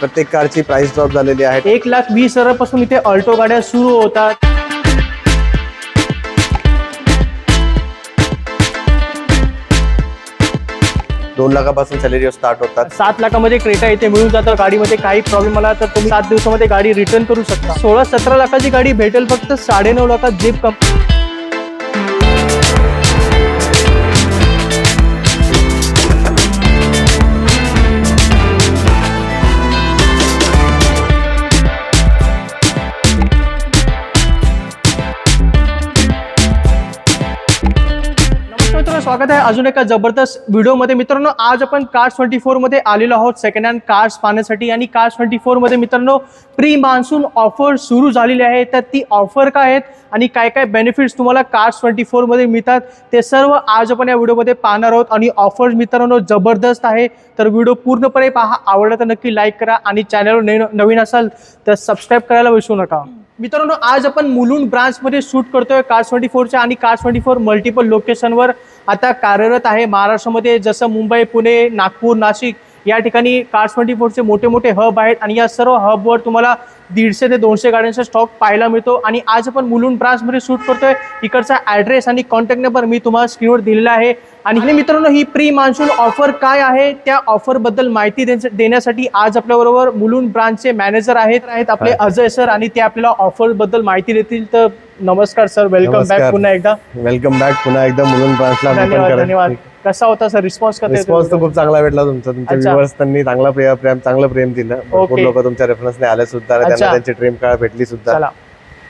प्रत्येक कारची price drop झालेली आहे। 1,20,000 पासून इथे ऑल्टो गाड्या सुरू होतात। 2 लाखापासून सॅलरी स्टार्ट होतात। 7 लाखामध्ये क्रेटा इथे मिळून जातं। गाडीमध्ये काही प्रॉब्लेम आला तर तुम्ही 7 दिवसामध्ये गाडी रिटर्न करू शकता। 16-17 लाखाची गाडी भेटेल फक्त 9.5 लाखात जीप कंपनी। स्वागत आहे अजून एका जबरदस्त व्हिडिओमध्ये। मित्रांनो, आज आपण कार्स24 मध्ये आलेलो आहोत सेकंड हँड कार्स पाहण्यासाठी। आणि कार्स24 मध्ये मित्रांनो प्री मान्सून ऑफर सुरू झालेली आहे। तर ती ऑफर काय आहेत आणि काय काय बेनिफिट्स तुम्हाला कार्स24 मध्ये मिळतात ते सर्व आज आपण या व्हिडिओमध्ये पाहणार आहोत। आणि ऑफर्स मित्रांनो जबरदस्त आहे, तर व्हिडिओ पूर्णपणे पहा। आवडला तर नक्की लाईक करा आणि चॅनलवर नवीन असाल तर सबस्क्राईब करायला विसरू नका। मित्रांनो, आज आपण मुलुंड ब्रांच मध्ये शूट करतोय कार्स24च्या। आणि कार्स24 मल्टिपल लोकेशनवर आता कार्यरत आहे महाराष्ट्रामध्ये, जसं मुंबई, पुणे, नागपूर, नाशिक या ठिकाणी कार्स24चे मोठे मोठे हब आहेत। आणि या सर्व हबवर तुम्हाला 150 ते 200 गाड्यांचा स्टॉक पाहायला मिळतो। आणि आज आपण मुलुंड ब्रांचमध्ये शूट करतोय। इकडचा ॲड्रेस आणि कॉन्टॅक्ट नंबर मी तुम्हाला स्क्रीनवर दिलेला आहे। आणि मित्रांनो, ही प्री मान्सून ऑफर काय आहे त्या ऑफरबद्दल माहिती देण्यासाठी आज आपल्याबरोबर मुलुंड ब्रांचचे मॅनेजर आहेत आपले अजय सर, आणि ते आपल्याला ऑफरबद्दल माहिती देतील। तर नमस्कार सर, वेलकम बॅक पुन्हा एकदा। वेलकम बॅक पुन्हा एकदा मुलुंड ब्रांचला। धन्यवाद। कसा होता सर रिस्पॉन्स? रिस्पॉन्स तर खूप चांगला भेटला तुमचा। तुमच्या व्ह्यूअर्स त्यांनी चांगलं प्रेम दिलं। भरपूर लोक तुमच्या रेफरन्सने आले सुद्धा, त्यांना त्यांची ड्रीम कार भेटली सुद्धा।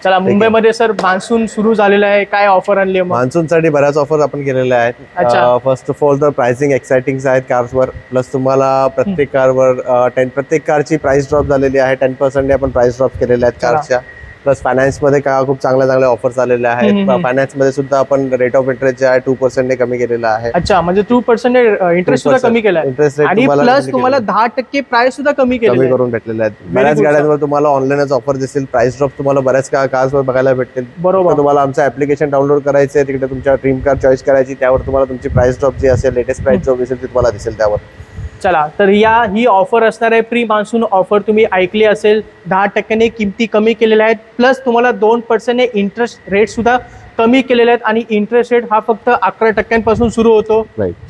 चला, मुंबईमध्ये सर मान्सून सुरू झालेला आहे, काय ऑफर आणली? मान्सून साठी बऱ्याच ऑफर आपण केलेल्या आहेत। फर्स्ट ऑफ ऑल तर प्राइसिंग एक्साइटिंग आहेत कार्सवर। प्लस तुम्हाला प्रत्येक कारची प्राइस ड्रॉप झालेली आहे। 10% आपण प्राइस ड्रॉप केलेल्या आहेत कारच्या। प्लस फायनान्स मध्ये खूप चांगल्या ऑफर्स आलेल्या आहेत। फायनान्स मध्ये सुद्धा आपण रेट ऑफ इंटरेस्ट जे आहे 2% ने कमी केलेला आहे। अच्छा, म्हणजे 2% इंटरेस्ट सुद्धा कमी केला आहे। आणि प्लस तुम्हाला 10% प्राइस सुद्धा कमी करून भेटलेले आहेत। बऱ्याच गाड्यांवर तुम्हाला ऑनलाईनच ऑफर दिसेल। प्राइस ड्रॉप तुम्हाला बऱ्याच कार्सवर बघायला भेटतील। बरोबर, तुम्हाला आमचं ऍप्लिकेशन डाउनलोड करायचं आहे, तिकडे तुमच्या ड्रीम कार चॉईस करायची, त्यावर तुम्हाला तुमची प्राइस ड्रॉप जी असेल, लेटेस्ट प्राइस ड्रॉप दिसेल ती तुम्हाला दिसेल त्यावर। चला, तर ही ऑफर असणार आहे प्री मान्सून ऑफर। तुम्ही ऐकली असेल, 10% किमती कमी केलेल्या आहेत। प्लस तुम्हाला 2% इंटरेस्ट रेट सुद्धा कमी केलेले आहेत। आणि इंटरेस्ट रेट हा फक्त 11% सुरू होतो।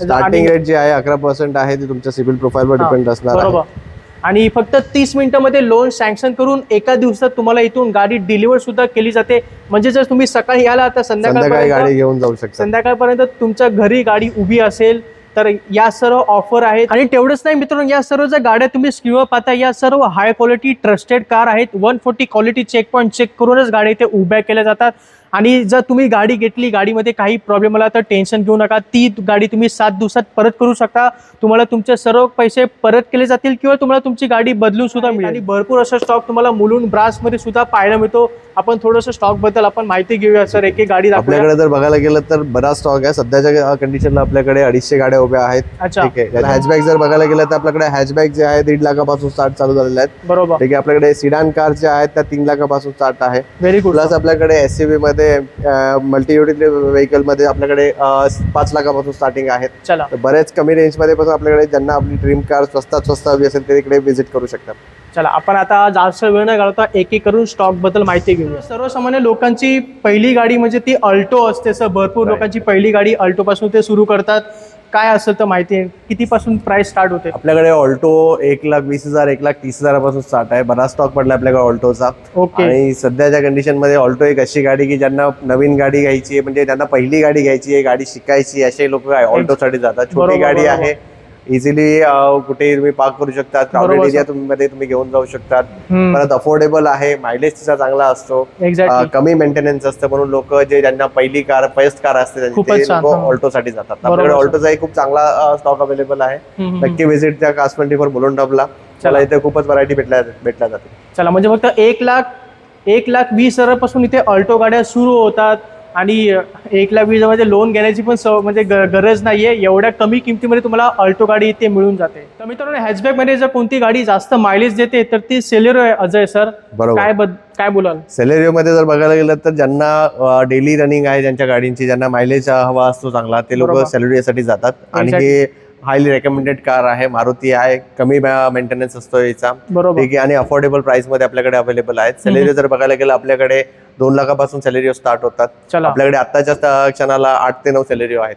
स्टार्टिंग रेट जे आहे 11% आहे, ते तुमच्या सिबिल प्रोफाइलवर डिपेंड असणार आहे। बरोबर। आणि फक्त 30 मिनिटांमध्ये लोन सँक्शन करून एका दिवसात तुम्हाला इथून गाडी डिलिव्हर सुद्धा केली जाते। म्हणजे जर तुम्ही सकाळी आला तर संध्याकाळी गाडी घेऊन जाऊ शकता। संध्याकाळपर्यंत तुमच्या घरी गाडी उभी असेल। तर या सर्व ऑफर आहेत। आणि तेवढंच नाही मित्रांनो, या सर्व ज्या गाड्या तुम्ही स्क्रीनवर पाहता या सर्व हाय क्वालिटी ट्रस्टेड कार आहेत। 140 क्वालिटी चेक पॉईंट चेक करूनच गाड्या इथे उभ्या केल्या जातात। आणि जर तुम्ही गाडी घेतली, गाडीमध्ये काही प्रॉब्लेम आला तर टेन्शन घेऊ नका, ती गाडी तुम्ही 7 दिवसात परत करू शकता। तुम्हाला तुमचे सर्व पैसे परत केले जातील किंवा तुम्हाला तुमची गाडी बदलून सुद्धा मिळेल। आणि भरपूर असा स्टॉक तुम्हाला मुलुंड ब्रांचमध्ये सुद्धा पाहायला मिळतो। आपण थोडंसं स्टॉक बद्दल आपण माहिती घेऊया सर। एक गाडी आपल्याकडे जर बघायला गेलं तर बराच स्टॉक आहे। सध्याच्या कंडिशनला आपल्याकडे 250 गाड्या उभ्या आहेत। ठीक आहे। हॅचबॅक जर बघायला गेलं तर आपल्याकडे हॅचबॅक जे आहे 1.5 लाखापासून स्टार्ट चालू झालेले आहेत। बरोबर, ठीक आहे। आपल्याकडे सिडान कार ज्या आहेत त्या 3 लाखापासून स्टार्ट आहे। Very good. प्लस आपल्याकडे एसयूव्ही मध्ये मल्टी युटिलिटी व्हेकल मध्ये आपल्याकडे 5 लाखापासून स्टार्टिंग आहेत। चला, बरेच कमी रेंज मध्ये पासून आपल्याकडे ज्यांना आपली ड्रीम कार स्वस्त हवी असेल ते इकडे व्हिजिट करू शकतात। चला, आपण आता जास्त वेळ न घालवता एक एक करून स्टॉक बद्दल माहिती घेऊया। सर्वसामान्य लोकांची पहिली गाडी म्हणजे ती अल्टो असते सर। भरपूर लोकांची पहिली गाडी अल्टो पासून ते सुरू करतात। काय असेल तर माहिती आहे, कितीपासून प्राइस स्टार्ट होते? आपल्याकडे ऑल्टो 1,20,000 1,30,000 पासून स्टार्ट आहे। बराच स्टॉक पडला आपल्याकडे ऑल्टोचा। आणि सध्याच्या कंडिशन मध्ये ऑल्टो एक अशी गाडी की ज्यांना नवीन गाडी घ्यायची आहे, म्हणजे ज्यांना पहिली गाडी घ्यायची आहे, गाडी शिकायची, असे लोक ऑल्टो साठी जातात। छोटी गाडी आहे, इझिली कुठे तुम्ही पार्क करू शकता, क्राउडेड एरिया मध्ये तुम्ही घेऊन जाऊ शकतात। परत अफोर्डेबल आहे, मायलेज तिचा चांगला असतो, कमी मेंटेनन्स असतं, म्हणून लोक जे ज्यांना पहिली कार फर्स्ट कार असते ते लोक ऑल्टो साठी जातात। आपल्याकडे ऑल्टोचा खूप चांगला स्टॉक अवेलेबल आहे। नक्की व्हिजिट द्या कार्स24 मुलुंड हबला। चला, इथे खूपच व्हरायटी भेटल्या जाते। चला, म्हणजे फक्त 1,20,000 पासून इथे ऑल्टो गाड्या सुरू होतात। आणि 1,20,000 मध्ये लोन घेण्याची पण म्हणजे गरज नाहीये। एवढ्या कमी किमतीमध्ये तुम्हाला ऑल्टो गाडी इथे मिळून जाते। तर मित्रांनो, हॅचबॅक मध्ये जर कोणती गाडी जास्त मायलेज देते तर ती सेलेरिओ आहे अजय सर। काय बोलाल? सेलेरिओ मध्ये जर बघायला गेलं तर ज्यांना डेली रनिंग आहे, ज्यांच्या गाडींची, ज्यांना मायलेज हवा असतो चांगला, ते लोक सेलेरिओ साठी जातात। आणि हायली रेकमेंडेड कार आहे, मारुती आहे, कमी मेंटेनन्स असतो याचा, बरोबर. ठीक आहे, आणि अफोर्डेबल प्राइस मध्ये आपल्याकडे अवेलेबल आहेत. सॅलरी जर बघायला गेलं आपल्याकडे 2 लाखापासून सॅलरी स्टार्ट होतात. आपल्याकडे आताच्या क्षणाला 8 ते 9 सॅलरी आहेत.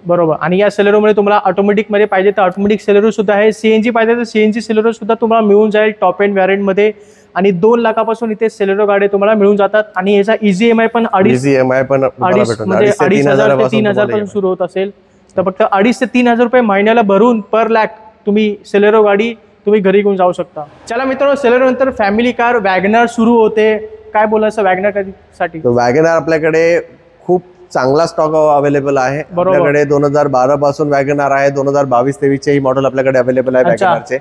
बरोबर. आणि या सेलेरोमध्ये तुम्हाला ऑटोमॅटिक मध्ये पाहिजे तर ऑटोमॅटिक सेलेरो सुद्धा आहे, सीएनजी पाहिजे तर सीएनजी सेलेरो सुद्धा तुम्हाला मिळून जाईल टॉप एंड व्हॅरियंट मध्ये. आणि 2 लाखापासून इथे सेलेरो गाडी तुम्हाला मिळून जातात. आणि याचा इझी EMI पण 2.5 पण 2,500 ते 3,000 पासून सुरू होत असेल तर फक्त 2,500 ते 3,000 रुपये महिन्याला भरून पर लॅक तुम्ही सेलेरो गाडी तुम्ही घरी घेऊन जाऊ शकता. चला मित्रांनो, सेलेरो नंतर फॅमिली कार वॅगनर सुरू होते. काय बोलायचं वॅगनर साठी? वॅगनर आपल्याकडे खूप चांगला स्टॉक अवेलेबल आहे. आपल्याकडे 2012 पासून वॅगनर आहे, 2022-23 चे मॉडेल आपल्याकडे अवेलेबल आहे वॅगनरचे,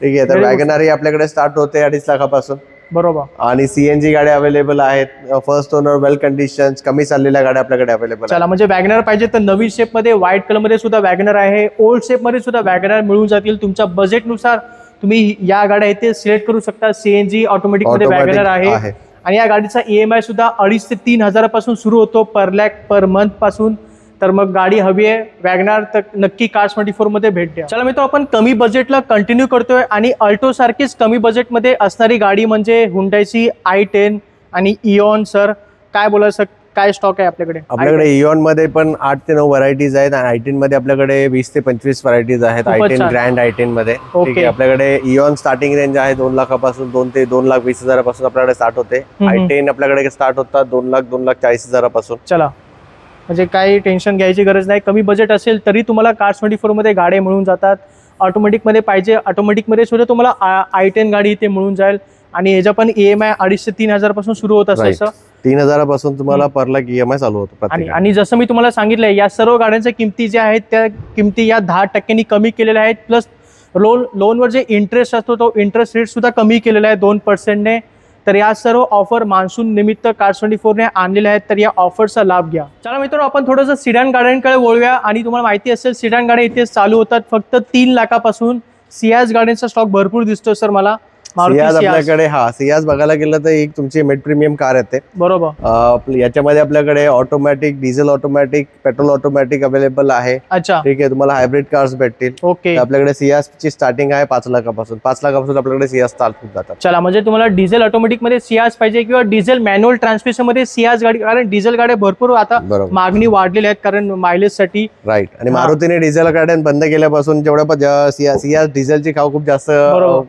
ठीक आहे. तर वॅगनर ही आपल्याकडे स्टार्ट होते 2.5 लाखापासून. बरोबर. आणि सीएनजी गाड्या अवेलेबल आहेत, फर्स्ट ओनर, वेल कंडिशन, कमी चाललेल्या गाड्या आपल्याकडे अवेलेबल आहेत. चला, म्हणजे वॅगनर पाहिजे तर नवीन शेप मध्ये व्हाईट कलर मध्ये सुद्धा वॅगनर आहे, ओल्ड शेप मध्ये सुद्धा वॅगनर मिळून जातील. तुमच्या बजेटनुसार तुम्ही या गाड्या इथे सिलेक्ट करू शकता. सीएनजी ऑटोमॅटिक मध्ये वॅगनर आहे. आणि या गाडीचा EMI सुद्धा 2,500 ते 3,000 पासून सुरू होतो पर लॅक पर मंथ पासून. तर मग गाडी हवी आहे वॅगनार तर नक्की Cars24 मध्ये भेट द्या. चला मित्र, आपण कमी बजेटला कंटिन्यू करतोय आणि अल्टो सारखीच कमी बजेटमध्ये असणारी गाडी म्हणजे हुंडाईची i10 आणि इऑन. सर काय बोलायचं, काय स्टॉक आहे आपल्याकडे? आपल्याकडे इऑन मध्ये पण 8 ते 9 व्हरायटीज आहेत आणि i10 मध्ये आपल्याकडे 20 ते 25 व्हरायटीज आहेत. i10 ग्रँड i10 मध्ये, ठीक आहे. आपल्याकडे इऑन स्टार्टिंग रेंज आहे 2 लाखापासून, 2 ते 2,20,000 पासून आपल्याकडे स्टार्ट होते. i10 आपल्याकडे स्टार्ट होतात 2 लाख 2,40,000 पासून. चला, म्हणजे काही टेन्शन घ्यायची गरज नाही. कमी बजेट असेल तरी तुम्हाला Cars24 मध्ये गाड्या मिळून जातात. ऑटोमॅटिक मध्ये पाहिजे ऑटोमॅटिक मध्ये सुद्धा तुम्हाला i10 गाडी इथे मिळून जाईल. आणि ह्याचा पण EMI 2,500 ते 3,000 पासून सुरू होत असायचं. 3,000 पासून तुम्हाला पर लाख EMI चालू होतो. आणि जसं मी तुम्हाला सांगितलंय, या सर्व गाड्यांच्या किमती ज्या आहेत त्या किमती या 10% कमी केलेल्या आहेत. प्लस लोनवर जे इंटरेस्ट असतो तो इंटरेस्ट रेट सुद्धा कमी केलेला आहे 2% ने. तर या सर्व ऑफर मान्सून निमित्त Cars24 ने आणलेल्या आहेत. तर या ऑफरचा लाभ घ्या. चला मित्रांनो, आपण थोडंसं सिडान गाड्यांकडे वळूया. आणि तुम्हाला माहिती असेल सिडान गाड्या इथे चालू होतात फक्त 3 लाखापासून. सियाज गाड्यांचा स्टॉक भरपूर दिसतो सर मला. सियाज आपल्याकडे, सियाज बघायला गेलं तर एक तुमची मिड प्रीमियम कार येते. बरोबर. याच्यामध्ये आपल्याकडे automatic, diesel automatic, petrol automatic available आहे. अच्छा, ठीक आहे. तुम्हाला हायब्रिड कार्स भेटतील. ओके. आपल्याकडे सियाज ची स्टार्टिंग आहे 5 लाखापासून. 5 लाखापासून आपल्याकडे सियाज स्टार्ट होत जातात. चला, म्हणजे तुम्हाला डिझेल ऑटोमॅटिक मध्ये सियाज पाहिजे किंवा डिझेल मॅन्युअल ट्रान्समिशन मध्ये सियाज गाडी, कारण डिझेल गाड्या भरपूर आता मागणी वाढलेल्या आहेत कारण मायलेज साठी. राईट. आणि मारुतीने डिझेल गाड्या बंद केल्यापासून जेवढ्या सियाज डिझेलची खूप जास्त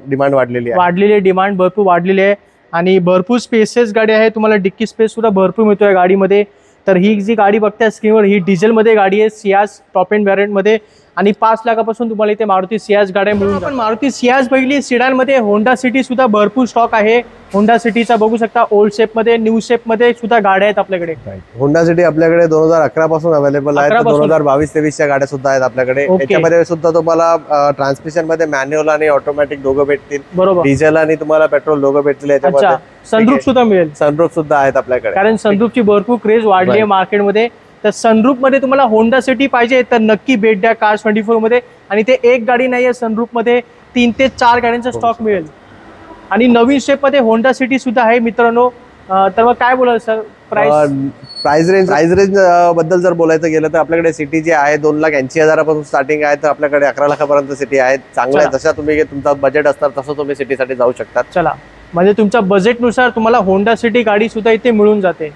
डिमांड वाढलेली आहे. डिमांड भरपूर वाढलेली आहे. आणि भरपूर स्पेसेस गाडी आहे. तुम्हाला डिक्की स्पेस सुद्धा भरपूर मिळतोय गाडीमध्ये. तर ही जी गाडी बघताय स्क्रीनवर ही डिझेल मध्ये गाडी आहे, सियाज टॉप एंड व्हॅरियंट मध्ये. आणि 5 लाखापासून तुम्हाला इथे मारुती सियाज गाड्या मिळून. आपण मारुती सियाज बघितली. सिडान मध्ये होंडा सिटी सुद्धा भरपूर स्टॉक आहे. होंडा सिटीचा बघू शकता ओल्ड शेप मध्ये, न्यू शेप मध्ये सुद्धा गाड्या आहेत आपल्याकडे. होंडा सिटी आपल्याकडे 2011 पासून अवेलेबल आहे. 2022-23 च्या गाड्या सुद्धा आहेत आपल्याकडे. त्याच्यामध्ये सुद्धा तुम्हाला ट्रान्समिशन मध्ये मॅन्युअल आणि ऑटोमॅटिक दोघं भेटतील. बरोबर. डिझेल आणि तुम्हाला पेट्रोल दोघं भेटतील. याच्यामध्ये सनरूफ सुद्धा मिळेल. सनरूफ सुद्धा आहेत आपल्याकडे, कारण सनरूफची भरपूर क्रेज वाढली आहे मार्केटमध्ये. तर सनरूफ मध्ये तुम्हाला होंडा सिटी पाहिजे तर नक्की भेट द्या Cars24 मध्ये. आणि ते एक गाडी नाहीये, सनरूफ मध्ये 3 ते 4 गाड्यांचा स्टॉक मिळेल. आणि नवीन शेप मध्ये होंडा सिटी सुद्धा आहे मित्रांनो. तर मग काय बोलाल सर, प्राइस रेंज बद्दल जर बोलायचं गेलं तर आपल्याकडे सिटी जी आहे 2,80,000 पासून स्टार्टिंग आहे. तर आपल्याकडे 11 लाखापर्यंत सिटी आहे. चांगला आहे. जशा तुम्ही तुमचा बजेट असणार तसं तुम्ही सिटीसाठी जाऊ शकता. चला, म्हणजे तुमच्या बजेटनुसार तुम्हाला होंडा सिटी गाडी सुद्धा इथे मिळून जाते.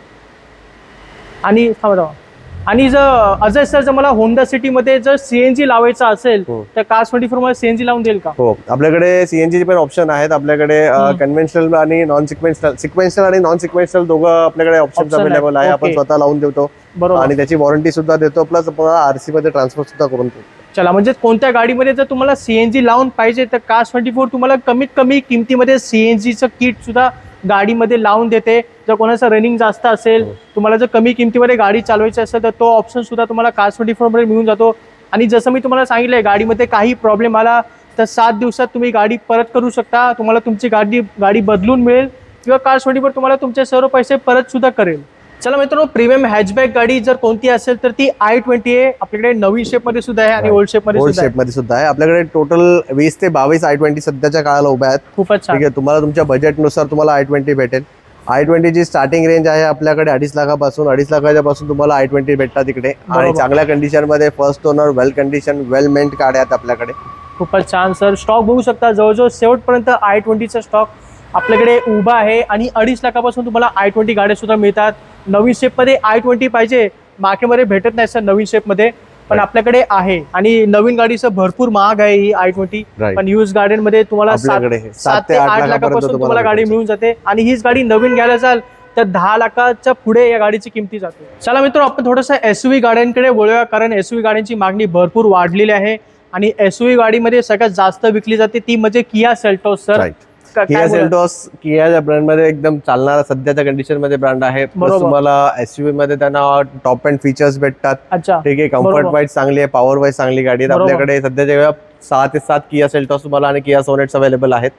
आणि जर अजय सर, जर मला होंडा सिटी मध्ये जर सीएनजी लावायचा असेल तर Cars24 मध्ये सीएनजी लावून देईल का? हो, आपल्याकडे सीएनजी पण ऑप्शन आहेत. आपल्याकडे कन्व्हेन्शनल आणि नॉन सिक्वेन्शियल आणि नॉन सिक्वेन्शियल दोघं आपल्याकडे ऑप्शन अवेलेबल आहे. आपण स्वतः लावून देतो आणि त्याची वॉरंटी सुद्धा देतो. प्लस आपल्याला आरसी मध्ये ट्रान्सफर सुद्धा करून देतो. चला, म्हणजे कोणत्या गाडीमध्ये जर तुम्हाला सीएनजी लावून पाहिजे तर Cars24 तुम्हाला कमीत कमी किमतीमध्ये सीएनजीचं किट सुद्धा गाडीमध्ये लावून देते. जर कोणाचं रनिंग जास्त असेल, तुम्हाला जर कमी किमतीमध्ये गाडी चालवायची असेल तर तो ऑप्शन सुद्धा तुम्हाला Cars24 मध्ये मिळून जातो. आणि जसं मी तुम्हाला सांगितलंय, गाडीमध्ये काही प्रॉब्लेम आला तर 7 दिवसात तुम्ही गाडी परत करू शकता. तुम्हाला तुमची गाडी बदलून मिळेल किंवा Cars24 तुम्हाला तुमचे सर्व पैसे परत सुद्धा करेल. चला मित्रांनो, प्रीमियम हॅचबॅक गाडी जर कोणती असेल तर ती i20 आहे. आपल्याकडे नवीन शेप मध्ये सुद्धा आहे आणि ओल्ड शेप मध्ये सुद्धा आहे. आपल्याकडे टोटल 20 ते 22 i20 सध्याच्या काळाला उभ्या आहेत. खूपच छान. ठीक आहे. तुम्हाला तुमच्या बजेटनुसार तुम्हाला i20 भेटेल. i20 ची स्टार्टिंग रेंज आहे आपल्याकडे 2.5 लाखापासून. 2.5 लाखाच्या पासून तुम्हाला i20 भेटतात तिकडे. आणि चांगल्या कंडिशन मध्ये फर्स्ट ओनर वेल कंडिशन वेल मेंट गाड्या आहेत आपल्याकडे. खूपच छान सर. स्टॉक बघू शकता जवळजवळ शेवटपर्यंत i20चा स्टॉक आपल्याकडे उभा आहे आणि 2.5 लाखापासून तुम्हाला i20 गाड्या सुद्धा मिळतात. नवीन शेपमध्ये i20 पाहिजे, मार्केटमध्ये भेटत नाही सर नवीन शेपमध्ये, पण आपल्याकडे आहे. आणि नवीन गाडीचं भरपूर महाग आहे ही i20, पण यूज गाड्यांमध्ये तुम्हाला 7 ते 8 लाखापासून तुम्हाला गाडी मिळून जाते. आणि हीच गाडी नवीन घ्यायला जाल तर 10 लाखाच्या पुढे या गाडीची किमती जाते. चला मित्रांनो, आपण थोडंसं एसयूव्ही गाड्यांकडे बोलूया, कारण एसयूव्ही गाड्यांची मागणी भरपूर वाढलेली आहे. आणि एसयूव्ही गाडीमध्ये सगळ्यात जास्त विकली जाते ती म्हणजे Kia Seltos sir. Kia Seltos Kia brand मध्ये एकदम चालणारा सध्याच्या कंडिशन मध्ये ब्रँड आहे. तुम्हाला एसयूव्ही मध्ये त्यांना टॉप एंड फीचर्स भेटतात. ठीक आहे, कम्फर्ट वाईज चांगली आहे, पॉवर वाईज चांगली गाडी आहे. आपल्याकडे सध्याच्या वेळा 6 ते 7 किया सेल्टॉस तुम्हाला आणि किया सोनेट्स अवेलेबल आहेत.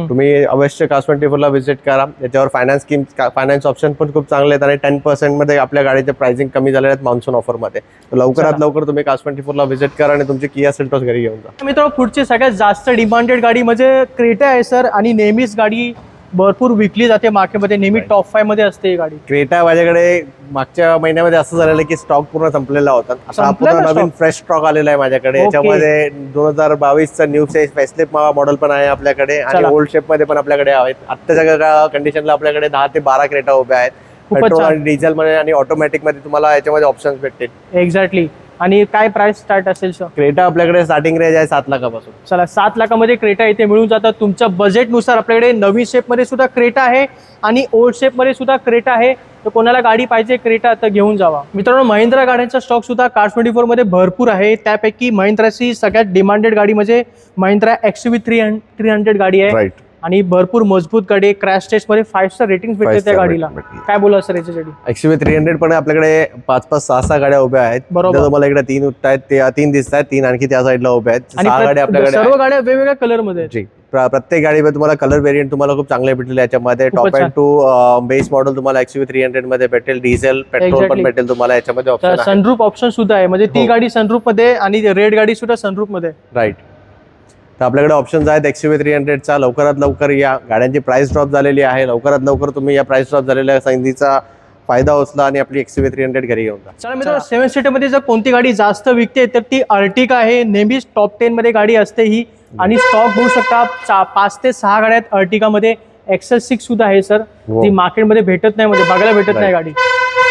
तुम्ही अवश्य Cars24 ला व्हिजिट करा. याच्यावर फायनान्स ऑप्शन पण खूप चांगले आहेत आणि 10% मध्ये आपल्या गाडीचे प्राइसिंग कमी झालेले आहेत मान्सून ऑफर मध्ये. लवकरात लवकर तुम्ही Cars24 ला व्हिजिट करा आणि तुमची किया सेल्टॉस घरी घेऊन जा. मित्रांनो, पुढची सगळ्यात जास्त डिमांडेड गाडी म्हणजे क्रेटा आहे सर. आणि नेहमीच गाडी भरपूर विकली जाते मार्केटमध्ये, नेहमी टॉप 5 मध्ये असते ही गाडी. क्रेटा माझ्याकडे मागच्या महिन्यामध्ये असं झालेलं की स्टॉक पूर्ण संपलेला होता. आता पूर्ण नवीन फ्रेश स्टॉक आलेला आहे माझ्याकडे. याच्यामध्ये 2022चा न्यू फेसलिफ्ट मॉडेल पण आहे आपल्याकडे आणि ओल्ड शेप मध्ये पण आपल्याकडे आहेत. आत्ताच्या कंडिशनला आपल्याकडे 10 ते 12 क्रेटा उभ्या आहेत. पेट्रोल आणि डिझेल मध्ये आणि ऑटोमॅटिक मध्ये तुम्हाला याच्यामध्ये ऑप्शन्स भेटतील. एक्झॅक्टली. आणि काय प्राइस स्टार्ट असेल सर? क्रेटा आपल्याकडे स्टार्टिंग रेंज आहे 7 लाखापासून. चला, 7 लाखामध्ये क्रेटा इथे मिळून जातात. तुमच्या बजेटनुसार आपल्याकडे नवीन शेपमध्ये सुद्धा क्रेटा आहे आणि ओल्ड शेपमध्ये सुद्धा क्रेटा आहे. तर कोणाला गाडी पाहिजे क्रेटा तर घेऊन जावा. मित्रांनो, महिंद्रा गाड्यांचा स्टॉक सुद्धा Cars24 मध्ये भरपूर आहे. त्यापैकी महिंद्राची सगळ्यात डिमांडेड गाडी म्हणजे महिंद्रा XUV 300 गाडी आहे. आणि भरपूर मजबूत गाडी, क्रॅश टेस्ट मध्ये 5 स्टार रेटिंग भेटते त्या गाडीला. काय बोला सर याच्यासाठी? XUV 300 पण आपल्याकडे 5-5, 6-6 गाड्या उभ्या आहेत. बरोबर. तुम्हाला इकडे 3 उठत आहेत, 3 दिसत आहेत, 3 आणखी त्या साईडला उभ्या आहेत. 6 गाड्या आपल्याकडे, सर्व गाड्या वेगवेगळ्या कलर मध्ये. प्रत्येक गाडीमध्ये तुम्हाला कलर व्हेरियंट तुम्हाला खूप चांगले भेटले. याच्यामध्ये top end to base model तुम्हाला XUV 300 मध्ये भेटेल. डिझेल पेट्रोल पण भेटेल तुम्हाला. याच्यामध्ये ऑप्शन सनरूफ ऑप्शन सुद्धा आहे, म्हणजे ती गाडी सनरूफ मध्ये आणि रेड गाडी सुद्धा सनरूफ मध्ये. राईट. तर आपल्याकडे ऑप्शन्स आहेत XUV 300 चा. लवकरात लवकर या गाड्यांची प्राइस ड्रॉप झालेली आहे. लवकरात लवकर तुम्ही या प्राइस ड्रॉप झालेल्या संधीचा फायदा उचला आणि आपली XUV 300 घरी घेऊन जा. चला मित्रांनो, 7 सीटर मध्ये जर कोणती गाडी जास्त विकते तर ती अर्टिगा आहे. नेहमीच टॉप 10 मध्ये गाडी असते ही. आणि स्टॉक बघू शकता 5 ते 6 गाड्या आहेत अर्टिगा मध्ये. XL6 सुद्धा आहे सर, जी मार्केटमध्ये भेटत नाही, म्हणजे बघायला भेटत नाही गाडी.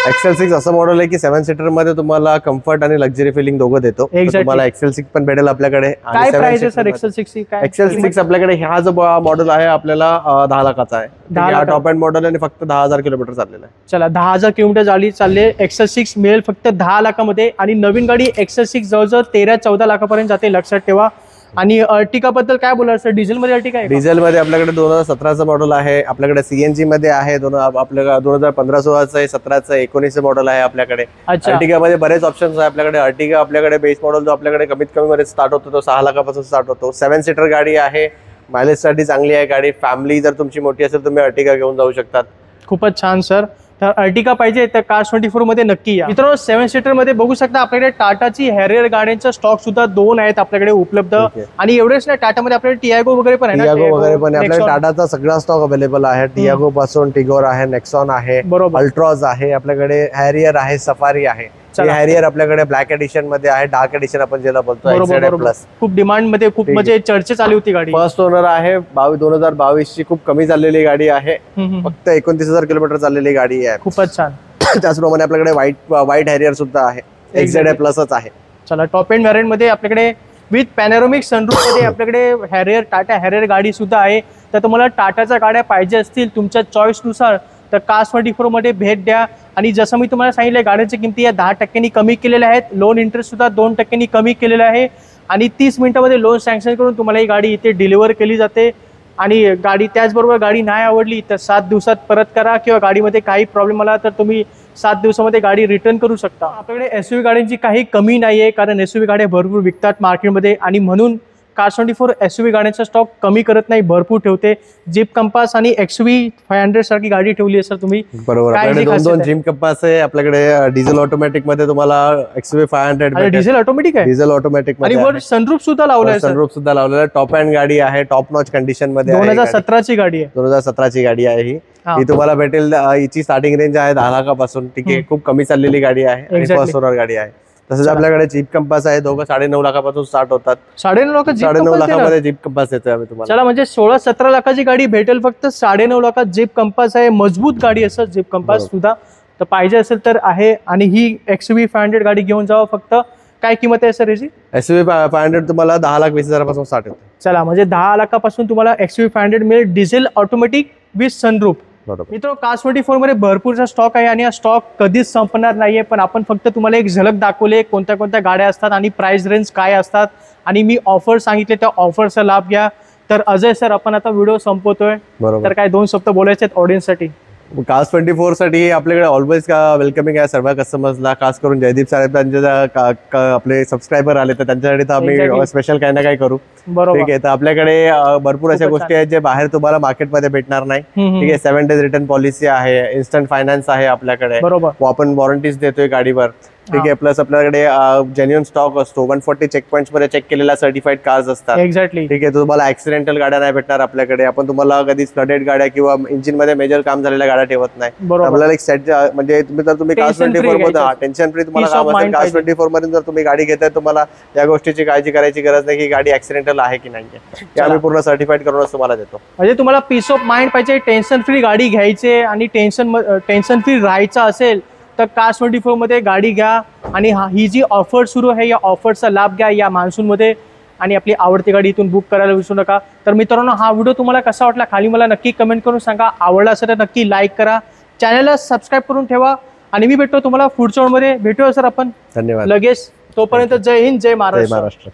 XL6 असं मॉडेल आहे की 7 सीटर मध्ये तुम्हाला कम्फर्ट आणि लक्झरी फिलिंग दोघं देतो. तुम्हाला XL6 पण भेटेल आपल्याकडे. काय प्राइस आहे सर XL6? XL6 आपल्याकडे हा जो मॉडेल आहे आपल्याला 10 लाखाचा आहे. हा टॉप एंड मॉडेल आणि फक्त 10,000 किलोमीटर चाललेला आहे. चला, 10,000 किलोमीटर चालले. XL6 मिळेल फक्त 10 लाखामध्ये. आणि नवीन गाडी XL6 जवळजवळ 13-14 लाखापर्यंत जाते, लक्षात ठेवा. आणि अर्टिगा बद्दल काय बोलाल सर? डिझेल मध्ये अर्टिगा आहे? डिझेल मध्ये आपल्याकडे 2017चं मॉडेल आहे. आपल्याकडे CNG मध्ये आहे. आपल्याकडे 2015-16चं, 17चं, 19चं मॉडेल आहे आपल्याकडे. अर्टिगा मध्ये बरेच ऑप्शन्स आहे आपल्याकडे. अर्टिगा आपल्याकडे बेस मॉडेल जो आपल्याकडे कमीत कमी मध्ये स्टार्ट होतो तो 6 लाखापासून स्टार्ट होतो. 7 सीटर गाडी आहे. मायलेज साठी चांगली आहे गाडी. फॅमिली जर तुमची मोठी असेल तुम्ही अर्टिगा घेऊन जाऊ शकतात. खूपच छान सर. तर अर्टिगा पाहिजे तर Cars24 मध्ये नक्की या. मित्रांनो, 7 सीटर मध्ये बघू शकता आपल्याकडे टाटाची हॅरियर गाड्यांचा स्टॉक सुद्धा 2 आहेत आपल्याकडे उपलब्ध. आणि एवढेच नाही, टाटामध्ये आपल्याकडे टियागो वगैरे पण आहे. टियागो वगैरे पण आहे आपल्याकडे. टाटाचा सगळा स्टॉक अवेलेबल आहे. टियागो पासून टिगोर आहे, नेक्सॉन आहे, अल्ट्रॉज आहे आपल्याकडे, हॅरियर आहे, सफारी आहे. हॅरियर आपल्याकडे ब्लॅक एडिशन मध्ये आहे, डार्क एडिशन आपण ज्याला बोलतो प्लस. खूप डिमांड मध्ये, खूप म्हणजे चर्चा चालू होती गाडी. फर्स्ट ओनर आहे. 2022 ची खूप कमी चाललेली गाडी आहे. फक्त 29,000 किलोमीटर चाललेली गाडी आहे. खूपच छान. त्याचप्रमाणे आपल्याकडे व्हाईट हॅरियर सुद्धा आहे. XZA प्लसच आहे. चला, टॉप एंड व्हेरियंट मध्ये आपल्याकडे विथ पॅनोरमिक सनरूफ मध्ये आपल्याकडे हॅरियर, टाटा हॅरियर गाडी सुद्धा आहे. तर तुम्हाला टाटाच्या गाड्या पाहिजे असतील तुमच्या चॉईस नुसार तर Cars24 मध्ये भेट द्या. आणि जसं मी तुम्हाला सांगितलं, गाड्यांच्या किमती या 10% कमी केलेल्या आहेत. लोन इंटरेस्ट सुद्धा 2% कमी केलेला आहे. आणि 30 मिनिटांमध्ये लोन सँक्शन करून तुम्हाला ही गाडी इथे डिलिव्हर केली जाते. आणि गाडी त्याचबरोबर गाडी नाही आवडली तर 7 दिवसात परत करा, किंवा गाडीमध्ये काही प्रॉब्लेम आला तर तुम्ही 7 दिवसामध्ये गाडी रिटर्न करू शकता. आपल्याकडे SUV गाड्यांची काही कमी नाही आहे, कारण SUV गाड्या भरपूर विकतात मार्केटमध्ये. आणि म्हणून Cars24 SUV गाड्यांचा स्टॉक कमी करत नाही, भरपूर ठेवते. जीप कंपास आणि XUV 500 सारखी गाडी ठेवली आहे सर तुम्ही. बरोबर. आपल्याकडे 2 जीप कंपास आहे आपल्याकडे. डिझेल ऑटोमॅटिक मध्ये तुम्हाला XUV 500 डिझेल ऑटोमॅटिक आहे. डिझेल ऑटोमॅटिक मध्ये आणि सनरूफ सुद्धा लावलाय. सनरूफ सुद्धा लावलेला. टॉप एंड गाडी आहे, टॉप नॉच कंडिशन मध्ये. 2017 ची गाडी आहे. 2017 ची गाडी आहे ही. ही तुम्हाला भेटेल. हिची स्टार्टिंग रेंज आहे 10 लाखापासून. ठीक आहे, खूप कमी चाललेली गाडी आहे आणि फर्स्ट ओनर गाडी आहे. तसंच आपल्याकडे जीप कंपास आहे, दोघं 9.5 लाखापासून स्टार्ट होतात. 9.5 लाखामध्ये जीप कंपास देतोय आम्ही तुम्हाला. चला, म्हणजे 16-17 लाखाची गाडी भेटेल फक्त 9.5 लाखात. जीप कंपास आहे, मजबूत गाडी असेल जीप कंपास सुद्धा. तर पाहिजे असेल तर आहे. आणि ही XUV 500 गाडी घेऊन जावं. फक्त काय किंमत आहे सर याची? XUV 500 तुम्हाला 10,20,000 स्टार्ट होते. चला, म्हणजे 10 लाखापासून तुम्हाला XUV 500 मिळेल, डिझेल ऑटोमॅटिक विथ सनरूफ. मित्र, Cars24 मध्ये भरपूरचा स्टॉक आहे आणि हा स्टॉक कधीच संपणार नाहीये. पण आपण फक्त तुम्हाला एक झलक दाखवले कोणत्या कोणत्या गाड्या असतात आणि प्राइस रेंज काय असतात, आणि मी ऑफर सांगितले त्या ऑफरचा लाभ घ्या. तर अजय सर, आपण आता व्हिडिओ संपवतोय, तर काय 2 शब्द बोलायचे आहेत ऑडियन्स साठी? Cars24 साठी आपल्याकडे ऑलवेज वेलकमिंग आहे सर्व कस्टमर्सला. खास करून जयदीप साहेब त्यांचे आपले सबस्क्रायबर आले तर त्यांच्यासाठी तर आम्ही स्पेशल काही ना काही करू. ठीक आहे, तर आपल्याकडे भरपूर अशा गोष्टी आहेत जे बाहेर तुम्हाला मार्केटमध्ये भेटणार नाही. ठीक आहे, 7 days रिटर्न पॉलिसी आहे, इन्स्टंट फायनान्स आहे आपल्याकडे, आपण वॉरंटीज देतोय गाडीवर. ठीक आहे, प्लस आपल्याकडे जेन्युइन स्टॉक असतो. 140 चेकपॉइंट्स मध्ये चेक केलेला सर्टिफाईड कार्स असतात. एक्झॅक्टली. ठीक आहे, तुम्हाला ऍक्सिडेंटल गाड्या नाही भेटणार आपल्याकडे. आपण तुम्हाला कधी फ्लडेड गाड्या किंवा इंजिन मध्ये मेजर काम झालेल्या गाड्या ठेवत नाही. आपल्याला एक सेट, म्हणजे तुम्ही Cars24 मध्ये टेन्शन फ्री तुम्हाला काम असेल. Cars24 मध्ये जर तुम्ही गाडी घेताय, तुम्हाला या गोष्टीची काळजी करायची गरज नाही की गाडी ऍक्सिडेंटल आहे की नाही. ते आम्ही पूर्ण सर्टिफाईड करूनच तुम्हाला देतो. म्हणजे तुम्हाला पीस ऑफ माइंड पाहिजे, टेन्शन फ्री गाडी घ्यायची आणि टेन्शन फ्री राहायचं असेल तर Cars24 मध्ये गाडी घ्या. आणि ही जी ऑफर सुरू आहे, या ऑफरचा लाभ घ्या या मान्सूनमध्ये, आणि आपली आवडती गाडी इथून बुक करायला विसरू नका. तर मित्रांनो, हा व्हिडिओ तुम्हाला कसा वाटला खाली मला नक्की कमेंट करून सांगा. आवडला असेल तर नक्की लाईक करा, चॅनलला सबस्क्राईब करून ठेवा. आणि मी भेटतो तुम्हाला पुढच्या व्हिडिओमध्ये. भेटूया सर आपण. धन्यवाद. लगेच. तोपर्यंत जय हिंद, जय महाराष्ट्र.